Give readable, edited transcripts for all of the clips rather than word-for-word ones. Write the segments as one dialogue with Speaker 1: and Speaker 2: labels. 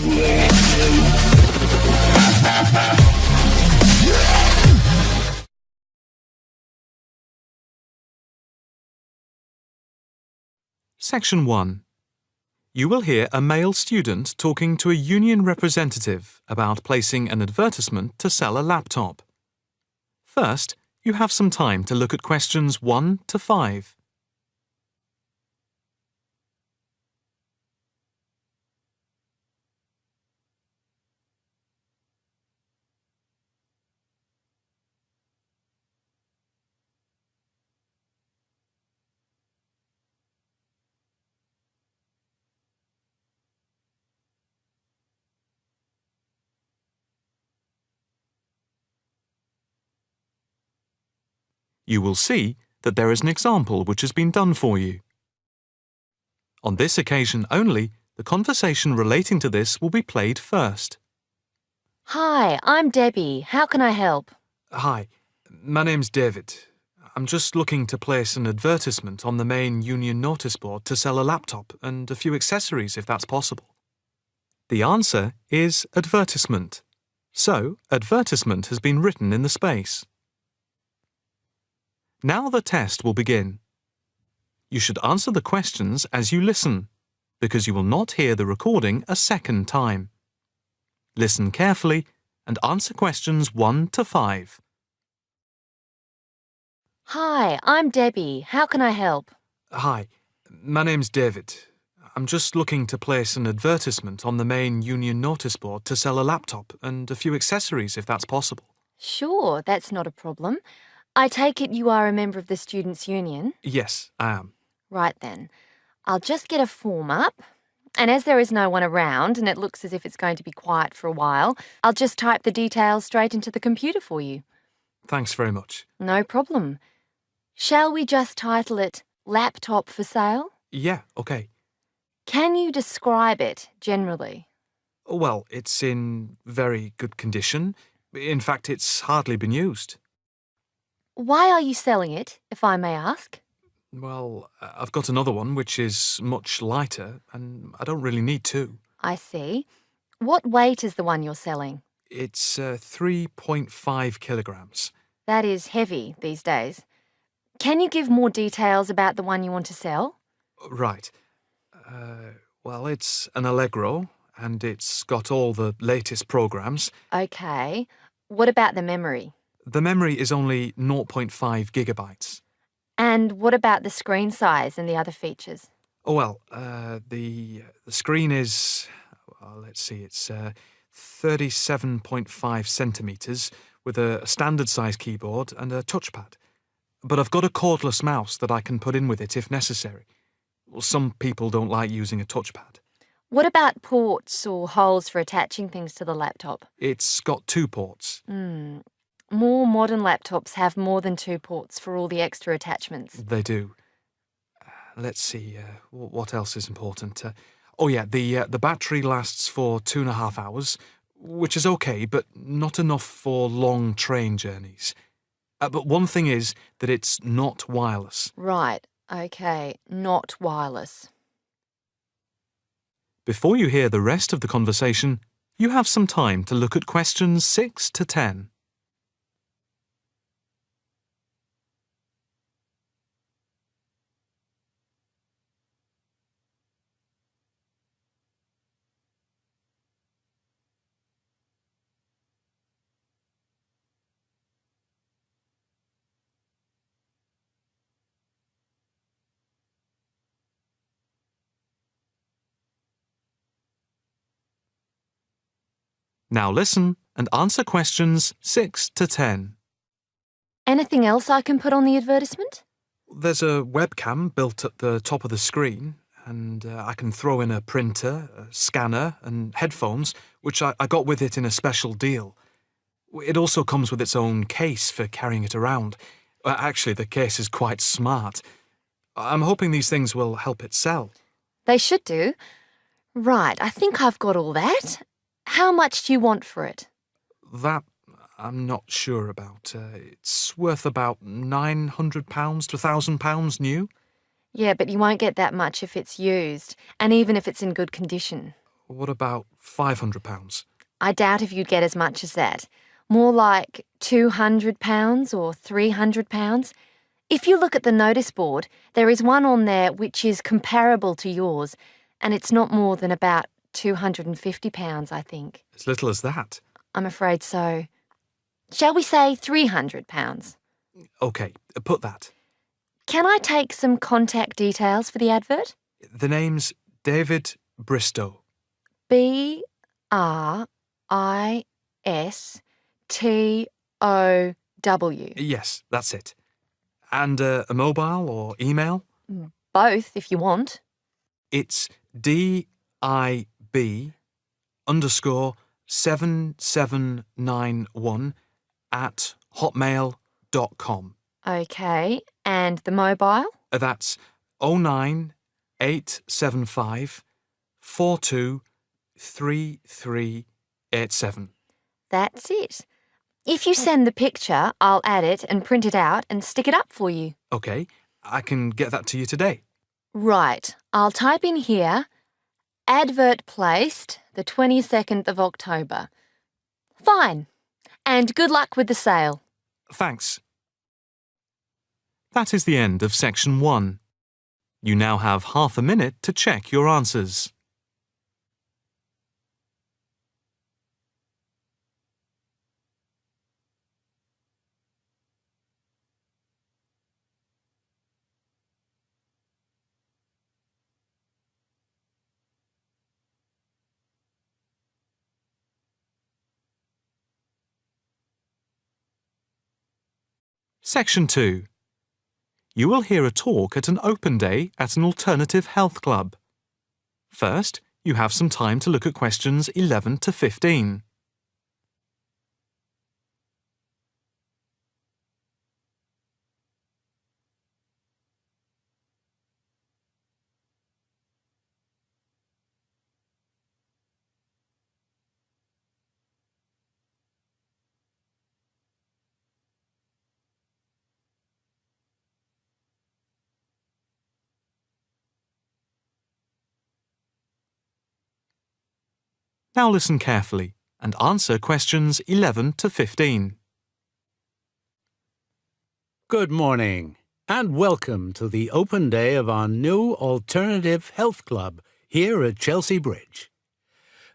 Speaker 1: Section 1. You will hear a male student talking to a union representative about placing an advertisement to sell a laptop. First, you have some time to look at questions 1 to 5. You will see that there is an example which has been done for you. On this occasion only, the conversation relating to this will be played first.
Speaker 2: Hi, I'm Debbie. How can I help?
Speaker 1: Hi, my name's David. I'm just looking to place an advertisement on the main union notice board to sell a laptop and a few accessories if that's possible. The answer is advertisement. So, advertisement has been written in the space. Now the test will begin. You should answer the questions as you listen, because you will not hear the recording a second time. Listen carefully and answer questions 1 to 5.
Speaker 2: Hi, I'm Debbie. How can I help?
Speaker 1: Hi, my name's David. I'm just looking to place an advertisement on the main union notice board to sell a laptop and a few accessories if that's possible.
Speaker 2: Sure, that's not a problem. I take it you are a member of the Students' Union?
Speaker 1: Yes, I am.
Speaker 2: Right then. I'll just get a form up. And as there is no one around and it looks as if it's going to be quiet for a while, I'll just type the details straight into the computer for you.
Speaker 1: Thanks very much.
Speaker 2: No problem. Shall we just title it Laptop for Sale?
Speaker 1: Yeah, okay.
Speaker 2: Can you describe it generally?
Speaker 1: Well, it's in very good condition. In fact, it's hardly been used.
Speaker 2: Why are you selling it, if I may ask?
Speaker 1: Well, I've got another one which is much lighter, and I don't really need two.
Speaker 2: I see. What weight is the one you're selling?
Speaker 1: It's 3.5 kilograms.
Speaker 2: That is heavy these days. Can you give more details about the one you want to sell?
Speaker 1: Right. Well, it's an Allegro, and it's got all the latest programs.
Speaker 2: Okay. What about the memory?
Speaker 1: The memory is only 0.5 gigabytes.
Speaker 2: And what about the screen size and the other features?
Speaker 1: Oh, well, the screen is, well, let's see, it's 37.5 centimetres with a standard size keyboard and a touchpad. But I've got a cordless mouse that I can put in with it if necessary. Well, some people don't like using a touchpad.
Speaker 2: What about ports or holes for attaching things to the laptop?
Speaker 1: It's got 2 ports.
Speaker 2: More modern laptops have more than 2 ports for all the extra attachments.
Speaker 1: They do. Let's see, what else is important? Oh yeah, the battery lasts for 2.5 hours, which is okay, but not enough for long train journeys. But one thing is that it's not wireless.
Speaker 2: Right, okay, not wireless.
Speaker 1: Before you hear the rest of the conversation, you have some time to look at questions 6 to 10. Now listen and answer questions 6 to 10.
Speaker 2: Anything else I can put on the advertisement?
Speaker 1: There's a webcam built at the top of the screen, and I can throw in a printer, a scanner, and headphones, which I got with it in a special deal. It also comes with its own case for carrying it around. Actually, the case is quite smart. I'm hoping these things will help it sell.
Speaker 2: They should do. Right, I think I've got all that. How much do you want for it?
Speaker 1: That I'm not sure about. It's worth about £900 to £1,000 new.
Speaker 2: Yeah, but you won't get that much if it's used, and even if it's in good condition.
Speaker 1: What about £500?
Speaker 2: I doubt if you'd get as much as that. More like £200 or £300. If you look at the notice board, there is one on there which is comparable to yours, and it's not more than about £250, I think.
Speaker 1: As little as that?
Speaker 2: I'm afraid so. Shall we say £300?
Speaker 1: OK, put that.
Speaker 2: Can I take some contact details for the advert?
Speaker 1: The name's David Bristow.
Speaker 2: Bristow.
Speaker 1: Yes, that's it. And a mobile or email?
Speaker 2: Both, if you want.
Speaker 1: It's DIB7791@hotmail.com.
Speaker 2: OK, and the mobile?
Speaker 1: That's 09875 423387.
Speaker 2: That's it. If you send the picture, I'll add it and print it out and stick it up for you.
Speaker 1: OK, I can get that to you today.
Speaker 2: Right, I'll type in here, advert placed the 22nd of October. Fine. And good luck with the sale.
Speaker 1: Thanks. That is the end of section 1. You now have half a minute to check your answers. Section 2. You will hear a talk at an open day at an alternative health club. First, you have some time to look at questions 11 to 15. Now listen carefully and answer questions 11 to 15.
Speaker 3: Good morning, and welcome to the open day of our new Alternative Health Club here at Chelsea Bridge.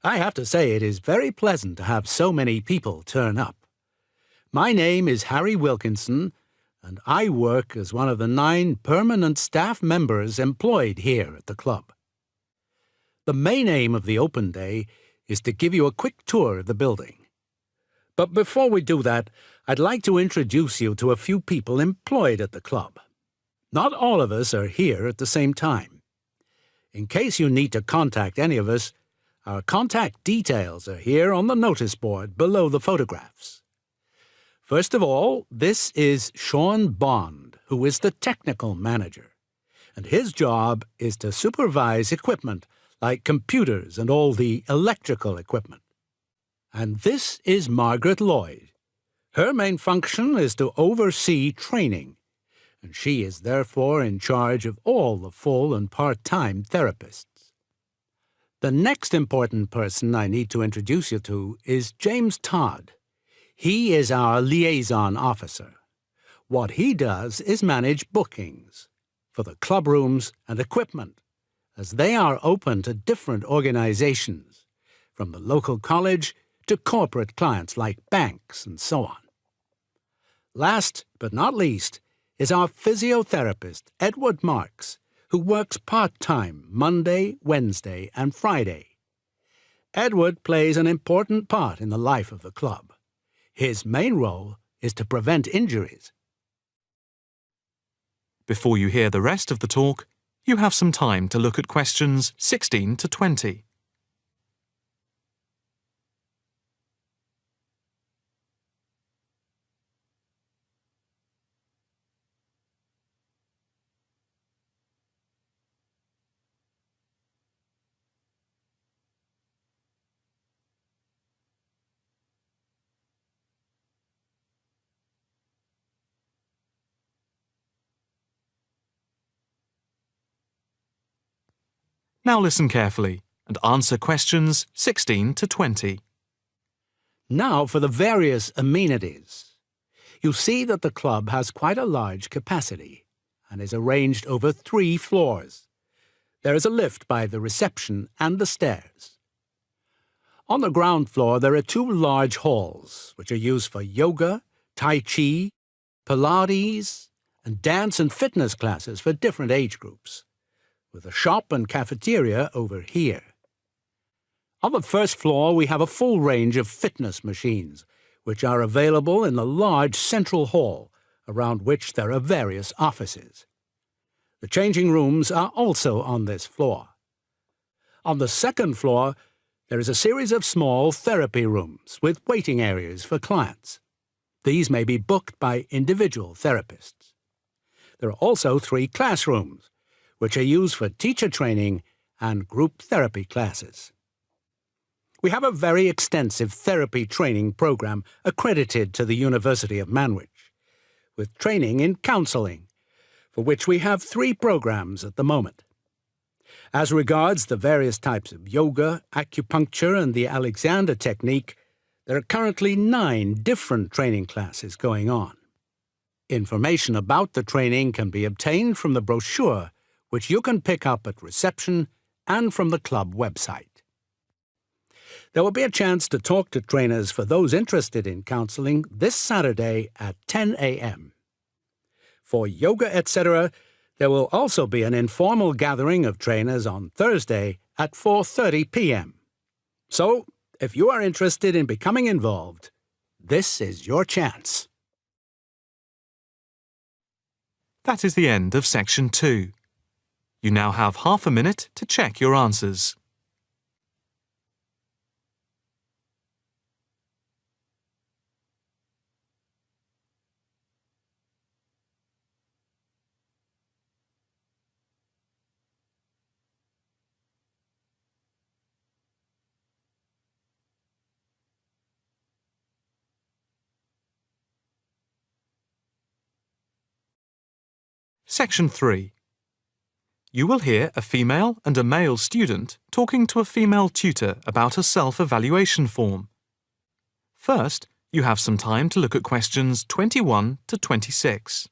Speaker 3: I have to say it is very pleasant to have so many people turn up. My name is Harry Wilkinson, and I work as one of the 9 permanent staff members employed here at the club. The main aim of the open day is to give you a quick tour of the building. But before we do that, I'd like to introduce you to a few people employed at the club. Not all of us are here at the same time. In case you need to contact any of us, our contact details are here on the notice board below the photographs. First of all, this is Sean Bond, who is the technical manager, and his job is to supervise equipment like computers and all the electrical equipment. And this is Margaret Lloyd. Her main function is to oversee training, and she is therefore in charge of all the full and part-time therapists. The next important person I need to introduce you to is James Todd. He is our liaison officer. What he does is manage bookings for the club rooms and equipment, as they are open to different organizations, from the local college to corporate clients like banks and so on. Last but not least is our physiotherapist, Edward Marks, who works part-time Monday, Wednesday, and Friday. Edward plays an important part in the life of the club. His main role is to prevent injuries.
Speaker 1: Before you hear the rest of the talk, you have some time to look at questions 16 to 20. Now listen carefully and answer questions 16 to 20.
Speaker 3: Now for the various amenities. You see that the club has quite a large capacity and is arranged over 3 floors. There is a lift by the reception and the stairs. On the ground floor there are 2 large halls, which are used for yoga, tai chi, Pilates, and dance and fitness classes for different age groups, with a shop and cafeteria over here. On the first floor we have a full range of fitness machines, which are available in the large central hall, around which there are various offices. The changing rooms are also on this floor. On the second floor, there is a series of small therapy rooms with waiting areas for clients. These may be booked by individual therapists. There are also 3 classrooms, which are used for teacher training and group therapy classes. We have a very extensive therapy training program accredited to the University of Manwich, with training in counselling, for which we have 3 programs at the moment. As regards the various types of yoga, acupuncture and the Alexander technique, there are currently 9 different training classes going on. Information about the training can be obtained from the brochure, which you can pick up at reception and from the club website. There will be a chance to talk to trainers for those interested in counselling this Saturday at 10 a.m. For yoga, etc., there will also be an informal gathering of trainers on Thursday at 4:30 p.m. So, if you are interested in becoming involved, this is your chance.
Speaker 1: That is the end of section 2. You now have half a minute to check your answers. Section 3. You will hear a female and a male student talking to a female tutor about a self-evaluation form. First, you have some time to look at questions 21 to 26.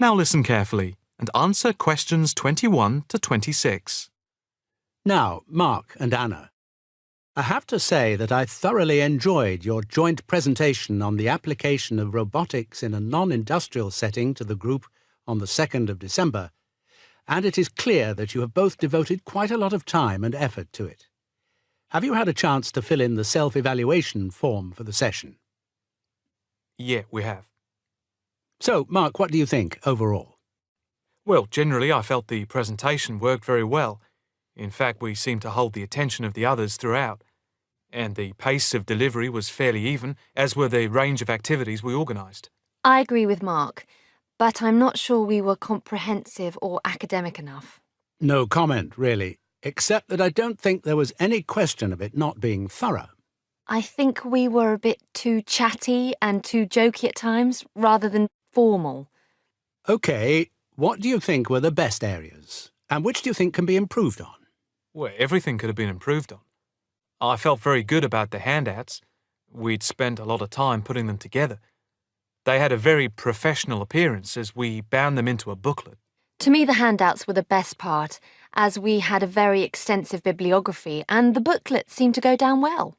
Speaker 1: Now listen carefully and answer questions 21 to 26.
Speaker 3: Now, Mark and Anna, I have to say that I thoroughly enjoyed your joint presentation on the application of robotics in a non-industrial setting to the group on the 2nd of December, and it is clear that you have both devoted quite a lot of time and effort to it. Have you had a chance to fill in the self-evaluation form for the session?
Speaker 1: Yeah, we have.
Speaker 3: So, Mark, what do you think overall?
Speaker 1: Well, generally I felt the presentation worked very well. In fact, we seemed to hold the attention of the others throughout. And the pace of delivery was fairly even, as were the range of activities we organised.
Speaker 2: I agree with Mark, but I'm not sure we were comprehensive or academic enough.
Speaker 3: No comment, really, except that I don't think there was any question of it not being thorough.
Speaker 2: I think we were a bit too chatty and too jokey at times, rather than formal.
Speaker 3: OK, what do you think were the best areas? And which do you think can be improved on?
Speaker 1: Well, everything could have been improved on. I felt very good about the handouts. We'd spent a lot of time putting them together. They had a very professional appearance as we bound them into a booklet.
Speaker 2: To me, the handouts were the best part, as we had a very extensive bibliography and the booklet seemed to go down well.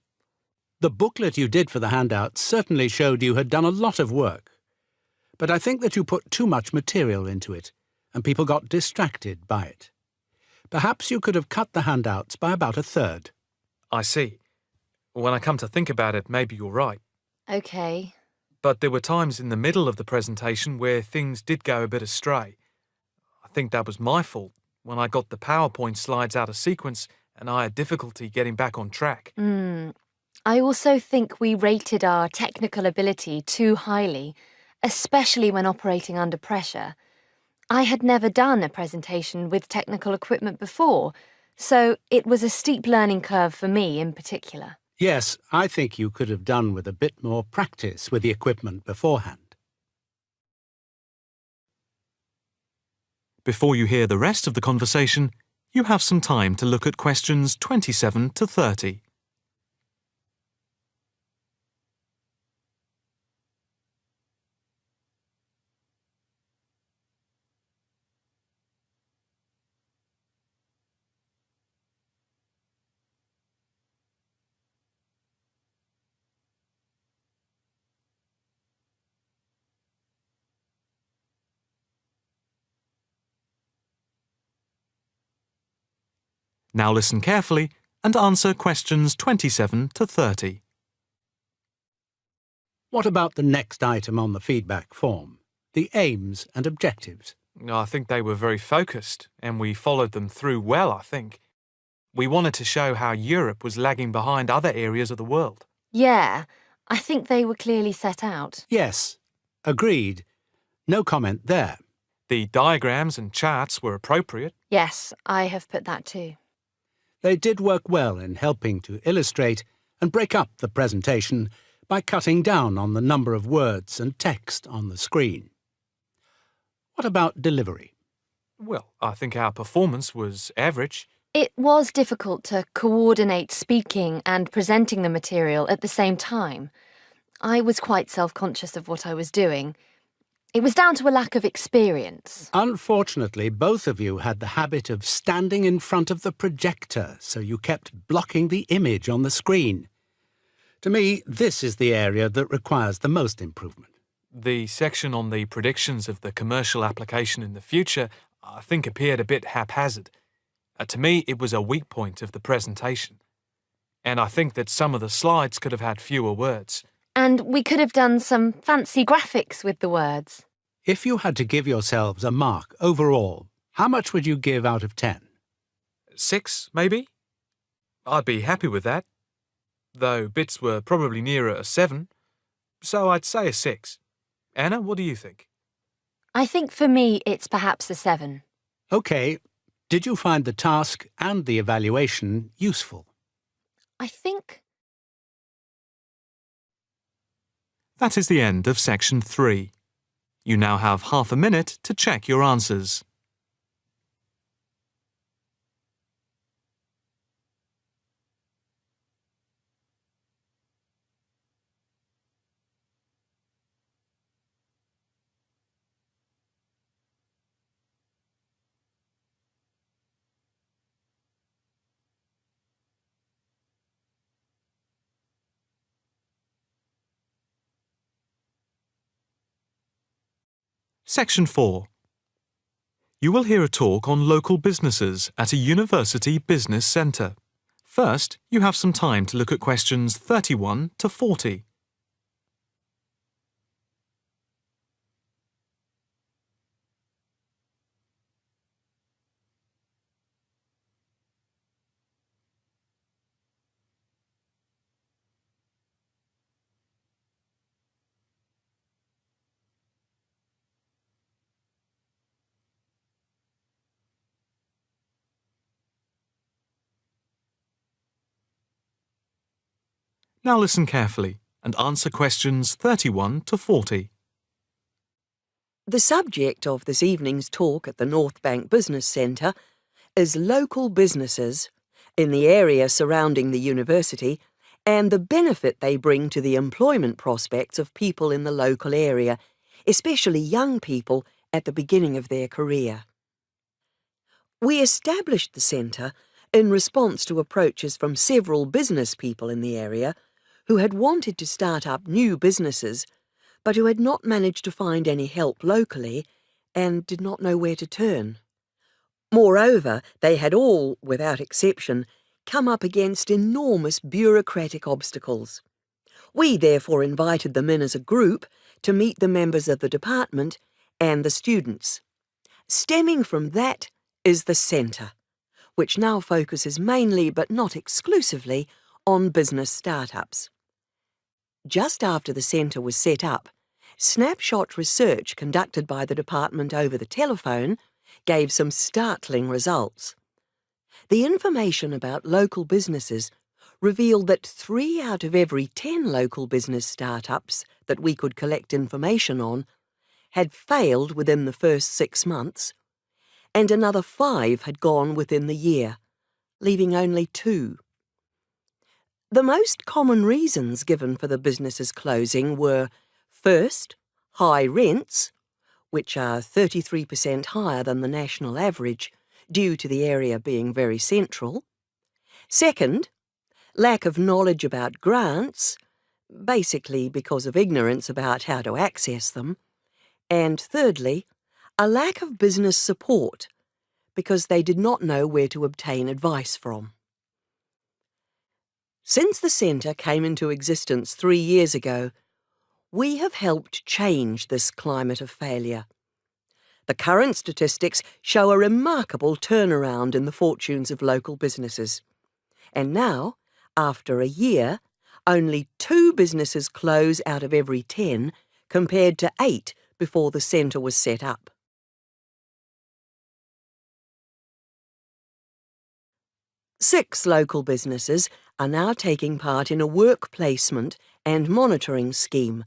Speaker 3: The booklet you did for the handouts certainly showed you had done a lot of work. But I think that you put too much material into it, and people got distracted by it. Perhaps you could have cut the handouts by about a third.
Speaker 1: I see. When I come to think about it, maybe you're right.
Speaker 2: OK.
Speaker 1: But there were times in the middle of the presentation where things did go a bit astray. I think that was my fault when I got the PowerPoint slides out of sequence and I had difficulty getting back on track.
Speaker 2: I also think we rated our technical ability too highly, especially when operating under pressure. I had never done a presentation with technical equipment before, so it was a steep learning curve for me in particular.
Speaker 3: Yes, I think you could have done with a bit more practice with the equipment beforehand.
Speaker 1: Before you hear the rest of the conversation, you have some time to look at questions 27 to 30. Now listen carefully and answer questions 27 to 30.
Speaker 3: What about the next item on the feedback form? The aims and objectives.
Speaker 1: I think they were very focused, and we followed them through well, I think. We wanted to show how Europe was lagging behind other areas of the world.
Speaker 2: Yeah, I think they were clearly set out.
Speaker 3: Yes, agreed. No comment there.
Speaker 1: The diagrams and charts were appropriate.
Speaker 2: Yes, I have put that too.
Speaker 3: They did work well in helping to illustrate and break up the presentation by cutting down on the number of words and text on the screen. What about delivery?
Speaker 1: Well, I think our performance was average.
Speaker 2: It was difficult to coordinate speaking and presenting the material at the same time. I was quite self-conscious of what I was doing. It was down to a lack of experience.
Speaker 3: Unfortunately, both of you had the habit of standing in front of the projector, so you kept blocking the image on the screen. To me, this is the area that requires the most improvement.
Speaker 1: The section on the predictions of the commercial application in the future, I think, appeared a bit haphazard. To me, it was a weak point of the presentation. And I think that some of the slides could have had fewer words.
Speaker 2: And we could have done some fancy graphics with the words.
Speaker 3: If you had to give yourselves a mark overall, how much would you give out of 10?
Speaker 1: 6, maybe? I'd be happy with that. Though bits were probably nearer a 7, so I'd say a 6. Anna, what do you think?
Speaker 2: I think for me it's perhaps a 7.
Speaker 3: OK. Did you find the task and the evaluation useful?
Speaker 2: I think...
Speaker 1: That is the end of section 3. You now have half a minute to check your answers. Section 4. You will hear a talk on local businesses at a university business centre. First, you have some time to look at questions 31 to 40. Now listen carefully and answer questions 31 to 40.
Speaker 4: The subject of this evening's talk at the North Bank Business Centre is local businesses in the area surrounding the university and the benefit they bring to the employment prospects of people in the local area, especially young people at the beginning of their career. We established the centre in response to approaches from several business people in the area who had wanted to start up new businesses but who had not managed to find any help locally and did not know where to turn. Moreover, they had all, without exception, come up against enormous bureaucratic obstacles. We therefore invited them in as a group to meet the members of the department and the students. Stemming from that is the centre, which now focuses mainly but not exclusively on business startups. Just after the centre was set up, snapshot research conducted by the department over the telephone gave some startling results. The information about local businesses revealed that 3 out of every 10 local business startups that we could collect information on had failed within the first 6 months, and another 5 had gone within the year, leaving only 2. The most common reasons given for the businesses closing were, first, high rents, which are 33% higher than the national average due to the area being very central. Second, lack of knowledge about grants, basically because of ignorance about how to access them. And thirdly, a lack of business support, because they did not know where to obtain advice from. Since the centre came into existence 3 years ago, we have helped change this climate of failure. The current statistics show a remarkable turnaround in the fortunes of local businesses. And now, after a year, only 2 businesses close out of every 10, compared to 8 before the centre was set up. Six local businesses are now taking part in a work placement and monitoring scheme,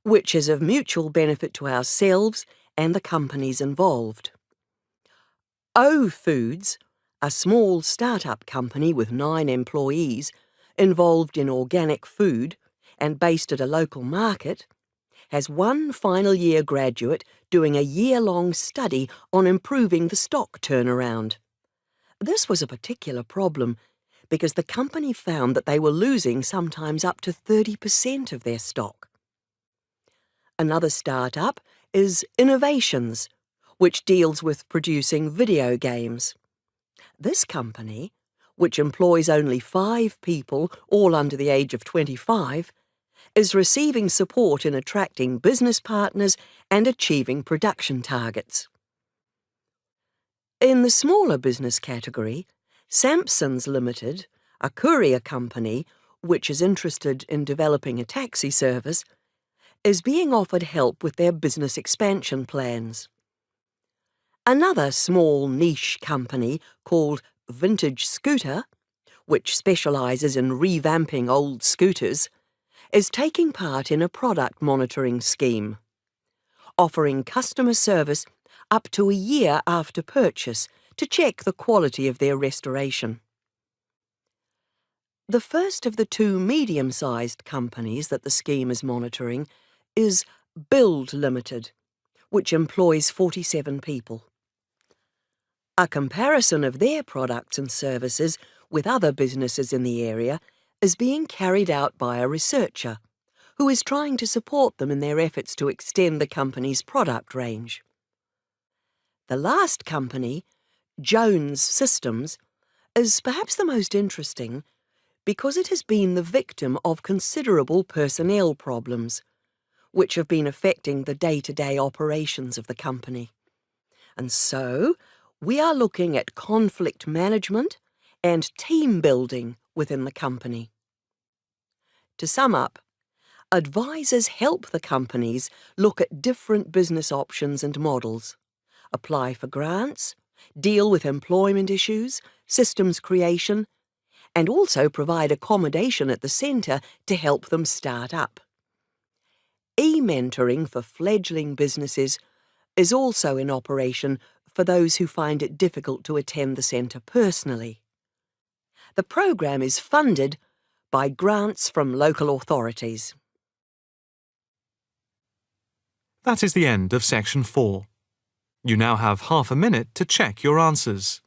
Speaker 4: which is of mutual benefit to ourselves and the companies involved. O Foods, a small start-up company with 9 employees involved in organic food and based at a local market, has 1 final year graduate doing a year-long study on improving the stock turnaround. This was a particular problem because the company found that they were losing sometimes up to 30% of their stock. Another start-up is Innovations, which deals with producing video games. This company, which employs only 5 people, all under the age of 25, is receiving support in attracting business partners and achieving production targets. In the smaller business category, Sampson's Limited, a courier company which is interested in developing a taxi service, is being offered help with their business expansion plans. Another small niche company called Vintage Scooter, which specialises in revamping old scooters, is taking part in a product monitoring scheme, offering customer service up to a year after purchase to check the quality of their restoration. The first of the 2 medium-sized companies that the scheme is monitoring is Build Limited, which employs 47 people. A comparison of their products and services with other businesses in the area is being carried out by a researcher who is trying to support them in their efforts to extend the company's product range. The last company, Jones Systems, is perhaps the most interesting because it has been the victim of considerable personnel problems, which have been affecting the day-to-day operations of the company. And so, we are looking at conflict management and team building within the company. To sum up, advisors help the companies look at different business options and models, apply for grants, deal with employment issues, systems creation, and also provide accommodation at the centre to help them start up. E-mentoring for fledgling businesses is also in operation for those who find it difficult to attend the centre personally. The programme is funded by grants from local authorities.
Speaker 1: That is the end of section 4. You now have half a minute to check your answers.